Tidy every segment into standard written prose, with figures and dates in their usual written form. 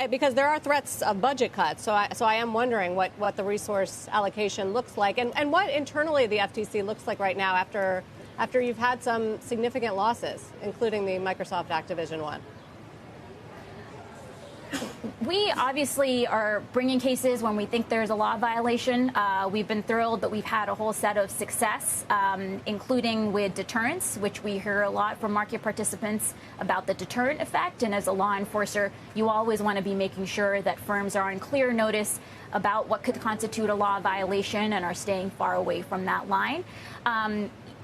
Because there are threats of budget cuts. So I am wondering what the resource allocation looks like and what internally the FTC looks like right now after you've had some significant losses, including the Microsoft Activision one. We obviously are bringing cases when we think there's a law violation. We've been thrilled that we've had a whole set of success, including with deterrence, which we hear a lot from market participants about the deterrent effect. And as a law enforcer, you always want to be making sure that firms are on clear notice about what could constitute a law violation and are staying far away from that line.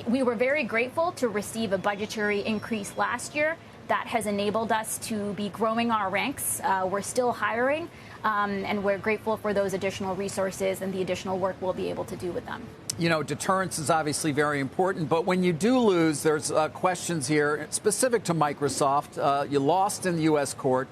We were very grateful to receive a budgetary increase last year. That has enabled us to be growing our ranks. We're still hiring, and we're grateful for those additional resources and the additional work we'll be able to do with them. You know, deterrence is obviously very important, but when you do lose, there's questions here specific to Microsoft. You lost in the U.S. court.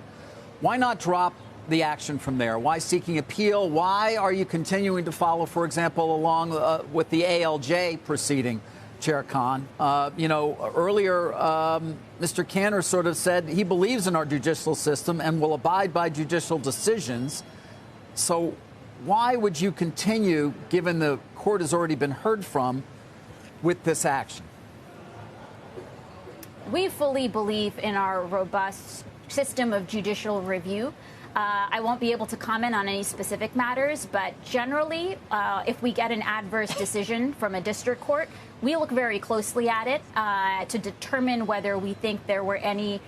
Why not drop the action from there? Why seeking appeal? Why are you continuing to follow, for example, along with the ALJ proceeding? Chair Khan, earlier, Mr. Kanner sort of said he believes in our judicial system and will abide by judicial decisions. So why would you continue, given the court has already been heard from, with this action? We fully believe in our robust system of judicial review. I won't be able to comment on any specific matters, but generally, if we get an adverse decision from a district court, we look very closely at it to determine whether we think there were any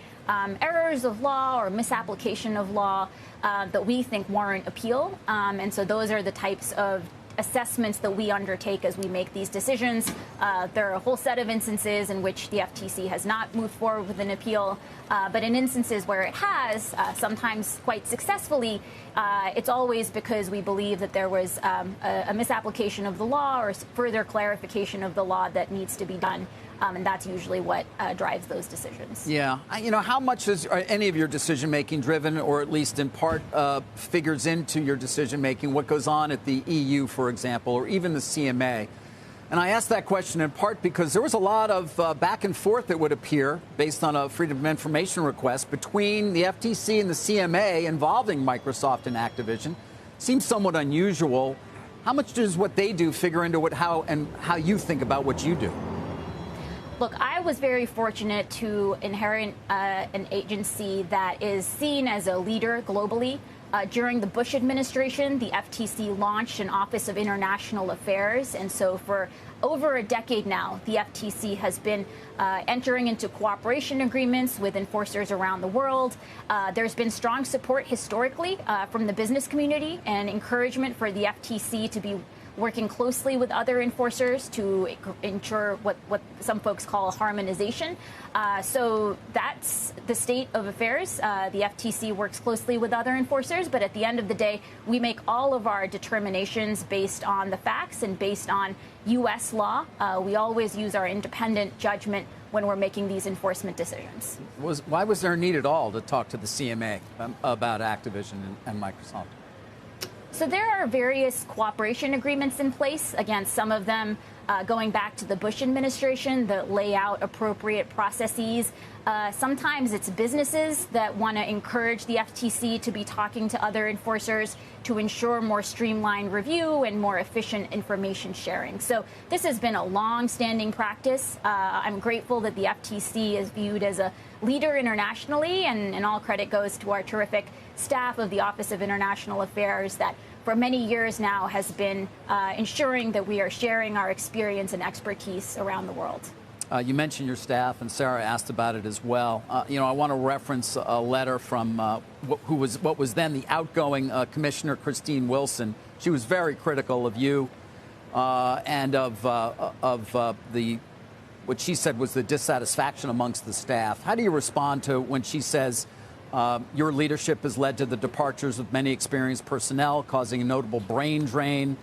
errors of law or misapplication of law that we think warrant appeal. And so those are the types of assessments that we undertake as we make these decisions. There are a whole set of instances in which the FTC has not moved forward with an appeal, but in instances where it has, sometimes quite successfully, it's always because we believe that there was a misapplication of the law or further clarification of the law that needs to be done. And that's usually what drives those decisions. Yeah. How much is any of your decision making driven, or at least in part figures into your decision making, what goes on at the EU, for example, or even the CMA? And I ask that question in part because there was a lot of back and forth that would appear based on a Freedom of Information request between the FTC and the CMA involving Microsoft and Activision. Seems somewhat unusual. How much does what they do figure into how you think about what you do? Look, I was very fortunate to inherit an agency that is seen as a leader globally. During the Bush administration, the FTC launched an Office of International Affairs. And so for over a decade now, the FTC has been entering into cooperation agreements with enforcers around the world. There's been strong support historically from the business community and encouragement for the FTC to be working closely with other enforcers to ensure what some folks call harmonization. So that's the state of affairs. The FTC works closely with other enforcers, but at the end of the day, we make all of our determinations based on the facts and based on U.S. law. We always use our independent judgment when we're making these enforcement decisions. Why was there a need at all to talk to the CMA about Activision and Microsoft? So there are various cooperation agreements in place. Again, some of them going back to the Bush administration that lay out appropriate processes. Sometimes it's businesses that want to encourage the FTC to be talking to other enforcers to ensure more streamlined review and more efficient information sharing. So this has been a long-standing practice. I'm grateful that the FTC is viewed as a leader internationally, and all credit goes to our terrific staff of the Office of International Affairs that for many years now has been ensuring that we are sharing our experience and expertise around the world. You mentioned your staff, and Sarah asked about it as well. I want to reference a letter from what was then the outgoing Commissioner Christine Wilson. She was very critical of you and of what she said was the dissatisfaction amongst the staff. How do you respond to when she says your leadership has led to the departures of many experienced personnel, causing a notable brain drain,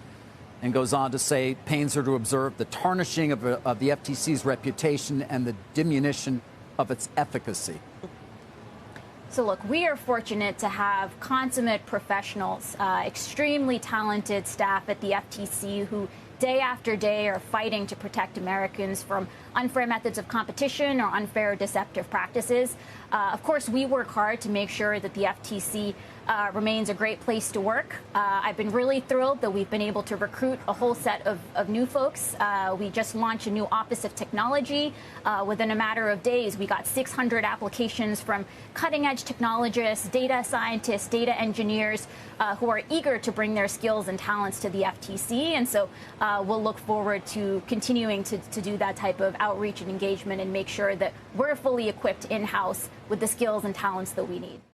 and goes on to say pains her to observe the tarnishing of the FTC's reputation and the diminution of its efficacy? So, look, we are fortunate to have consummate professionals, extremely talented staff at the FTC who day after day are fighting to protect Americans from unfair methods of competition or unfair or deceptive practices. Of course, we work hard to make sure that the FTC remains a great place to work. I've been really thrilled that we've been able to recruit a whole set of new folks. We just launched a new Office of Technology. Within a matter of days, we got 600 applications from cutting-edge technologists, data scientists, data engineers who are eager to bring their skills and talents to the FTC. And so we'll look forward to continuing to do that type of outreach and engagement and make sure that we're fully equipped in-house with the skills and talents that we need.